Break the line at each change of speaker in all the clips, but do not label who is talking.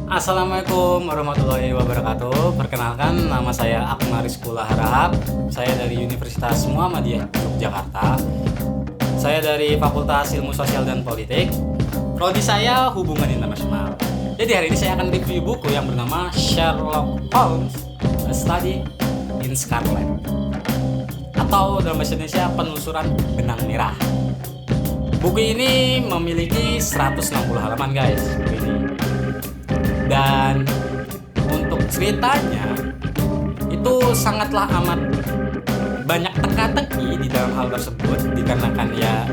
Assalamualaikum warahmatullahi wabarakatuh. Perkenalkan, nama saya Akmal Rizkula Harahap. Saya dari Universitas Muhammadiyah Yogyakarta. Saya dari Fakultas Ilmu Sosial dan Politik. Prodi saya Hubungan Internasional. Jadi hari ini saya akan review buku yang bernama Sherlock Holmes: A Study in Scarlet, atau dalam bahasa Indonesia Penelusuran Benang Merah. Buku ini memiliki 160 halaman, guys. Dan untuk ceritanya itu sangatlah amat banyak teka-teki di dalam hal tersebut, dikarenakan ya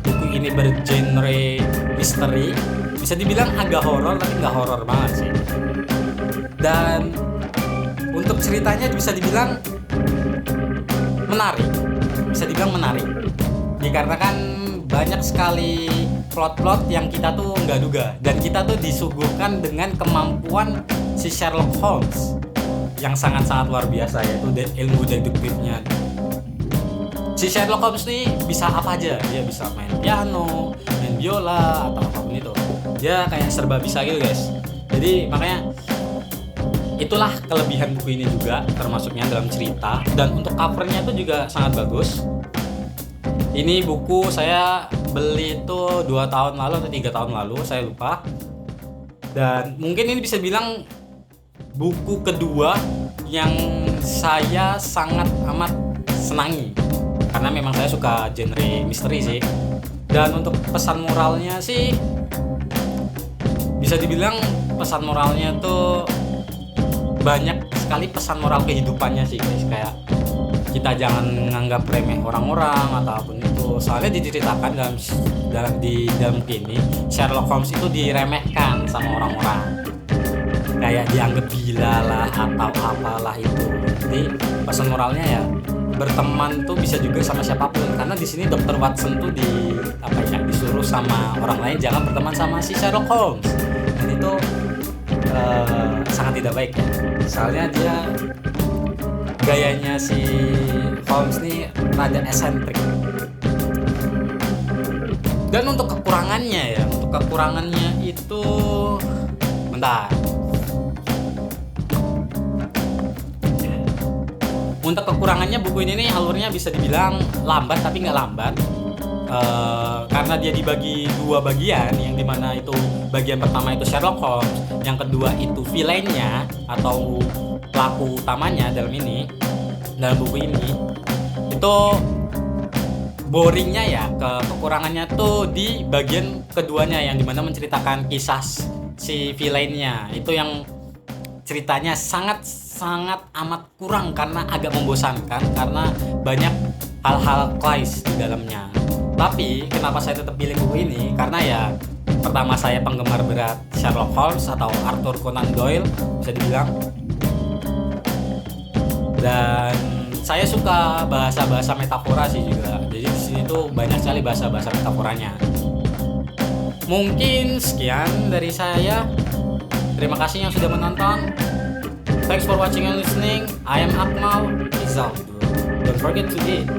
buku ini bergenre misteri, bisa dibilang agak horor tapi nggak horor banget sih. Dan untuk ceritanya bisa dibilang menarik, dikarenakan banyak sekali plot-plot yang kita tuh nggak duga, dan kita tuh disuguhkan dengan kemampuan si Sherlock Holmes yang sangat-sangat luar biasa, yaitu ilmu deduktifnya. Si Sherlock Holmes nih bisa apa aja, dia bisa main piano, main biola, atau apapun itu. Dia kayak serba bisa gitu, guys. Jadi makanya itulah kelebihan buku ini juga, termasuknya dalam cerita. Dan untuk covernya itu juga sangat bagus. Ini buku saya beli itu 2 tahun lalu atau 3 tahun lalu, saya lupa. Dan mungkin ini bisa bilang buku kedua yang saya sangat amat senangi, karena memang saya suka genre misteri sih. Dan untuk pesan moralnya sih, bisa dibilang pesan moralnya tuh banyak sekali pesan moral kehidupannya sih, guys. Kayak kita jangan menganggap remeh orang-orang ataupun itu. Soalnya diceritakan di dalam ini Sherlock Holmes itu diremehkan sama orang-orang, kayak dianggap gila lah atau apalah itu. Jadi pesan moralnya ya, berteman tuh bisa juga sama siapapun, karena di sini Dr. Watson tuh disuruh sama orang lain jangan berteman sama si Sherlock Holmes. Dan itu sangat tidak baik ya. Soalnya dia gayanya si Holmes nih rada eksentrik. Dan untuk kekurangannya itu bentar. Untuk kekurangannya, buku ini nih alurnya bisa dibilang lambat, tapi nggak lambat. Karena dia dibagi 2 bagian, yang dimana itu bagian pertama itu Sherlock Holmes, yang kedua itu villainnya atau pelaku utamanya dalam buku ini. Itu boringnya ya, kekurangannya tuh di bagian keduanya, yang dimana menceritakan kisah si villainnya. Itu yang ceritanya sangat amat kurang, karena agak membosankan, karena banyak hal-hal klise di dalamnya. Tapi kenapa saya tetap pilih buku ini? Karena ya pertama, saya penggemar berat Sherlock Holmes atau Arthur Conan Doyle bisa dibilang. Dan saya suka bahasa-bahasa metafora sih juga. Jadi di sini tuh banyak sekali bahasa-bahasa metaforanya. Mungkin sekian dari saya. Terima kasih yang sudah menonton. Thanks for watching and listening. I am Akmal. Peace out. Don't forget to eat.